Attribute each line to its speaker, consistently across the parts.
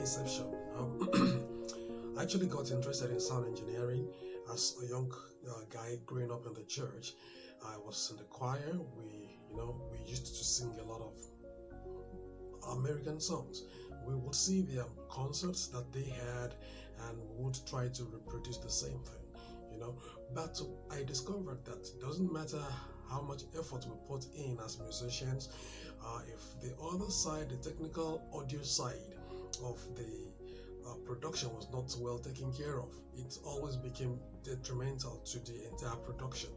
Speaker 1: inception. I actually got interested in sound engineering as a young guy growing up in the church. I was in the choir. We used to sing a lot of American songs. We would see the concerts that they had, and we would try to reproduce the same thing. But I discovered that it doesn't matter how much effort we put in as musicians, if the other side, the technical audio side of the production was not well taken care of, it always became detrimental to the entire production.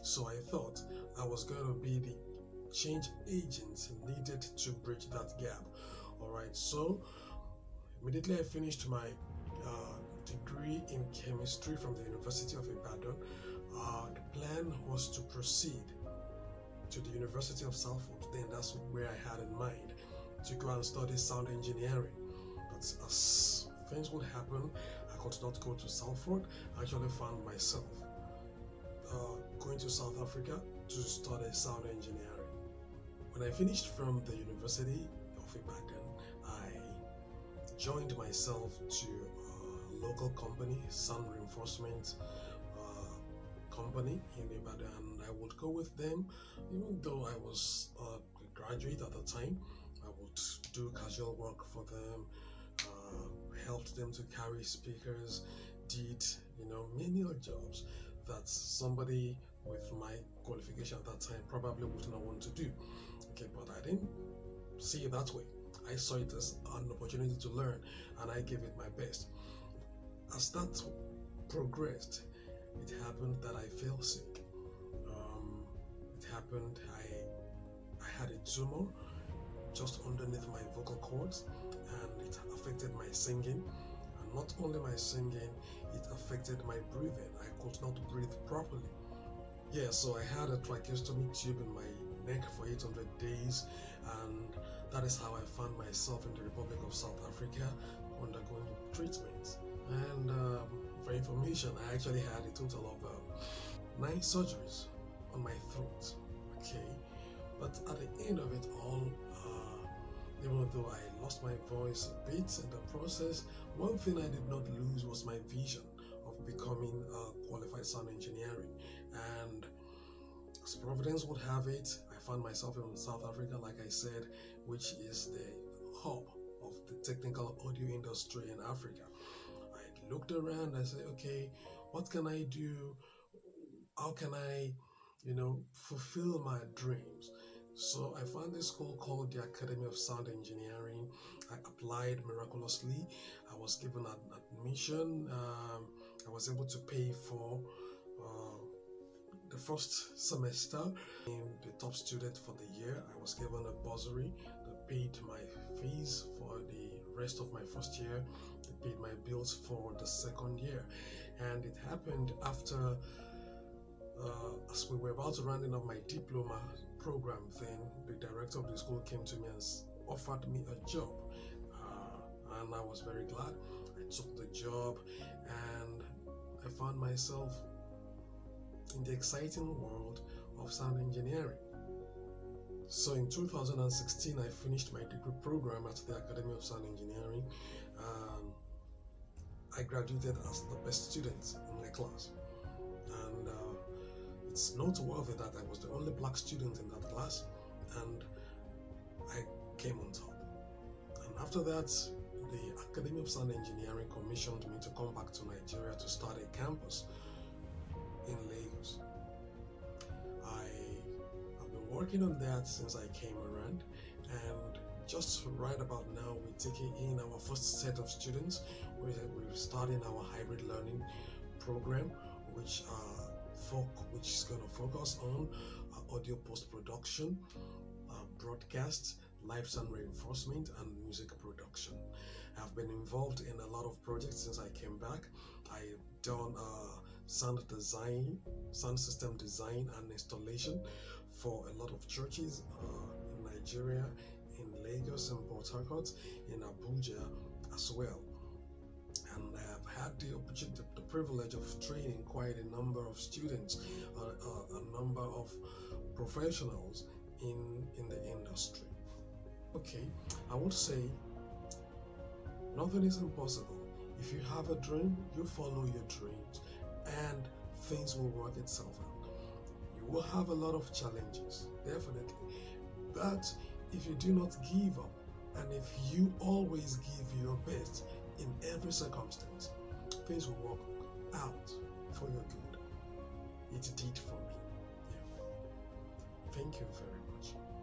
Speaker 1: So I thought I was going to be the change agent needed to bridge that gap. Alright, so immediately I finished my degree in chemistry from the University of Ibadan. The plan was to proceed to the University of Salford. Then that's where I had in mind to go and study sound engineering. But as things would happen, I could not go to Salford. I actually found myself going to South Africa to study sound engineering. When I finished from the University of Ibadan, I joined myself to a local company, sound reinforcement company in Ibadan. I would go with them, even though I was a graduate at the time. I would do casual work for them, helped them to carry speakers, did many jobs that somebody with my qualification at that time probably would not want to do. Okay, but I didn't see it that way. I saw it as an opportunity to learn, and I gave it my best. As that progressed, it happened that I fell sick. It happened I had a tumor just underneath my vocal cords, and it affected my singing. And not only my singing, it affected my breathing. I could not breathe properly. Yeah, so I had a tracheostomy tube in my neck for 800 days, and that is how I found myself in the Republic of South Africa undergoing treatment. And for information, I actually had a total of 9 surgeries on my throat. Okay, but at the end of it all, even though I lost my voice a bit in the process, one thing I did not lose was my vision of becoming a qualified sound engineering. And as Providence would have it, I found myself in South Africa, like I said, which is the hub of the technical audio industry in Africa. I looked around, I said, okay, what can I do? How can I, fulfill my dreams? So I found this school called the Academy of Sound Engineering. I applied miraculously. I was given an admission. I was able to pay for the first semester. I'm the top student for the year. I was given a bursary that paid my fees for the rest of my first year. They paid my bills for the second year. And it happened after, as we were about to rounding up my diploma program, then the director of the school came to me and offered me a job. And I was very glad. I took the job, and I found myself in the exciting world of sound engineering. So in 2016, I finished my degree program at the Academy of Sound Engineering. I graduated as the best student in my class. And it's noteworthy that I was the only black student in that class, and I came on top. And after that, the Academy of Sound Engineering commissioned me to come back to Nigeria to start a campus in Lagos. I have been working on that since I came around, and just right about now, we're taking in our first set of students. We're starting our hybrid learning program, which is going to focus on audio post-production, broadcast, live sound reinforcement, and music production. I've been involved in a lot of projects since I came back. I've done sound design, sound system design and installation for a lot of churches in Nigeria, in Lagos, in Port Harcourt, in Abuja as well. And I have had the opportunity, the privilege of training quite a number of students, a number of professionals in the industry. Okay, I would say Nothing is impossible. If you have a dream, you follow your dreams and things will work itself out. You will have a lot of challenges, definitely. But if you do not give up and if you always give your best in every circumstance, things will work out for your good. It did for me. Yeah. Thank you very much.